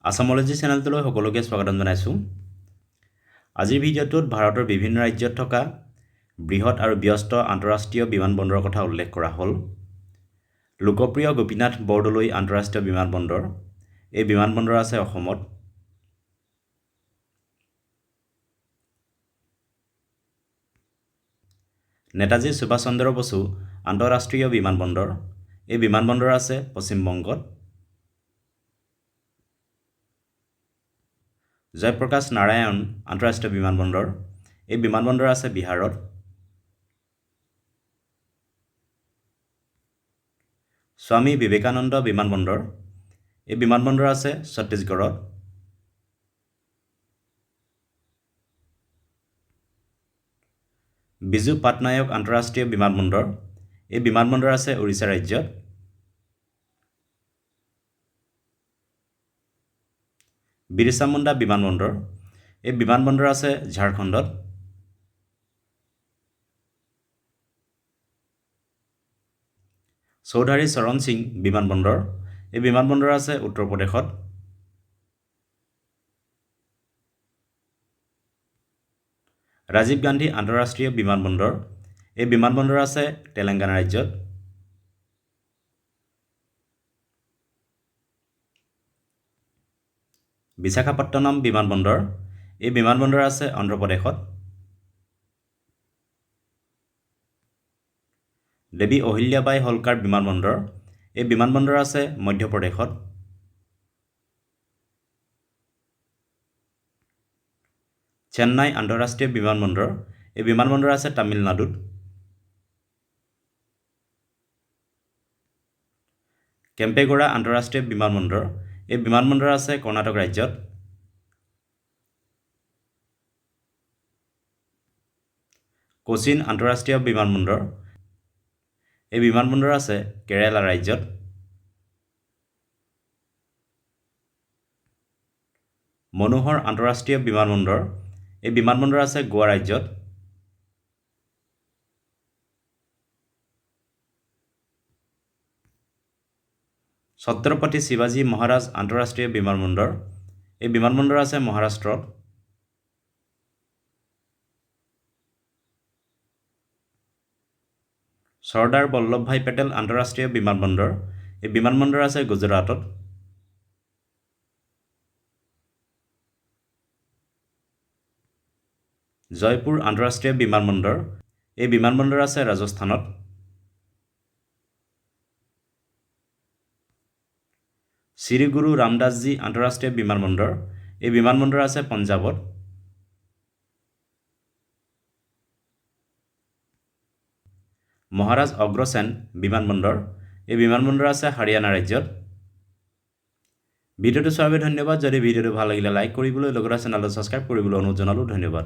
আসামোলজি চেনেলটোলৈ সকলোকে স্বাগতম জনাইছোঁ। আজিৰ ভিডিঅ'টোত ভাৰতৰ বিভিন্ন ৰাজ্যত থকা বৃহৎ আৰু ব্যস্ত আন্তঃৰাষ্ট্ৰীয় বিমানবন্দৰৰ কথা উল্লেখ কৰা হ'ল। লোকপ্ৰিয় গোপীনাথ বৰদলৈ আন্তঃৰাষ্ট্ৰীয় বিমানবন্দৰ। এই বিমানবন্দৰ আছে অসমত। নেতাজী সুভাষ চন্দ্ৰ বসু আন্তঃৰাষ্ট্ৰীয় বিমানবন্দৰ। এই বিমানবন্দৰ আছে পশ্চিমবংগত। জয়প্ৰকাশ নাৰায়ণ আন্তঃৰাষ্ট্ৰীয় বিমানবন্দৰ। এই বিমানবন্দৰ আছে বিহাৰত। স্বামী বিবেকানন্দ বিমানবন্দৰ। এই বিমানবন্দৰ আছে ছত্তীশগড়ত। বিজু পাটনায়ক আন্তঃৰাষ্ট্ৰীয় বিমানবন্দৰ। এই বিমানবন্দৰ আছে উৰিষ্যা ৰাজ্যত। বিৰছা মুণ্ডা বিমানবন্দৰ। এই বিমানবন্দৰ আছে ঝাৰখণ্ডত। চৌধাৰী চৰণ সিং বিমানবন্দৰ। এই বিমানবন্দৰ আছে উত্তৰ প্ৰদেশত। ৰাজীৱ গান্ধী আন্তঃৰাষ্ট্ৰীয় বিমানবন্দৰ। এই বিমানবন্দৰ আছে তেলেংগানা ৰাজ্যত। বিশাখাপট্টনম বিমানবন্দৰ। এই বিমানবন্দৰ আছে অন্ধ্ৰ প্ৰদেশত। দেৱী অহিল্যাবাই হোলকাৰ বিমানবন্দৰ। এই বিমানবন্দৰ আছে মধ্যপ্ৰদেশত। চেন্নাই আন্তঃৰাষ্ট্ৰীয় বিমানবন্দৰ। এই বিমানবন্দৰ আছে তামিলনাডুত। কেম্পেগৌড়া আন্তঃৰাষ্ট্ৰীয় বিমানবন্দৰ। এই বিমানবন্দৰ আছে কৰ্ণাটক ৰাজ্যত। কোচিন আন্তঃৰাষ্ট্ৰীয় বিমানবন্দৰ। এই বিমানবন্দৰ আছে কেৰালা ৰাজ্যত। মনোহৰ আন্তঃৰাষ্ট্ৰীয় বিমানবন্দৰ। এই বিমানবন্দৰ আছে গোৱা ৰাজ্যত। ছত্ৰপতি শিৱাজী মহাৰাজ আন্তঃৰাষ্ট্ৰীয় বিমানবন্দৰ। এই বিমানবন্দৰ আছে মহাৰাষ্ট্ৰত। চৰ্দাৰ বল্লভভাই পেটেল আন্তঃৰাষ্ট্ৰীয় বিমানবন্দৰ। এই বিমানবন্দৰ আছে গুজৰাটত। জয়পুৰ আন্তঃৰাষ্ট্ৰীয় বিমানবন্দৰ। এই বিমানবন্দৰ আছে ৰাজস্থানত। শ্ৰী গুৰু ৰামদাসজী আন্তঃৰাষ্ট্ৰীয় বিমানবন্দৰ। এই বিমানবন্দৰ আছে পঞ্জাৱত। মহাৰাজ অগ্ৰসেন বিমানবন্দৰ। এই বিমানবন্দৰ আছে হাৰিয়ানা ৰাজ্যত। ভিডিঅ'টো চোৱাৰ বাবে ধন্যবাদ। যদি ভিডিঅ'টো ভাল লাগিলে লাইক কৰিবলৈ লগতে চেনেলটো ছাবস্ক্ৰাইব কৰিবলৈ অনুৰোধ জনালোঁ। ধন্যবাদ।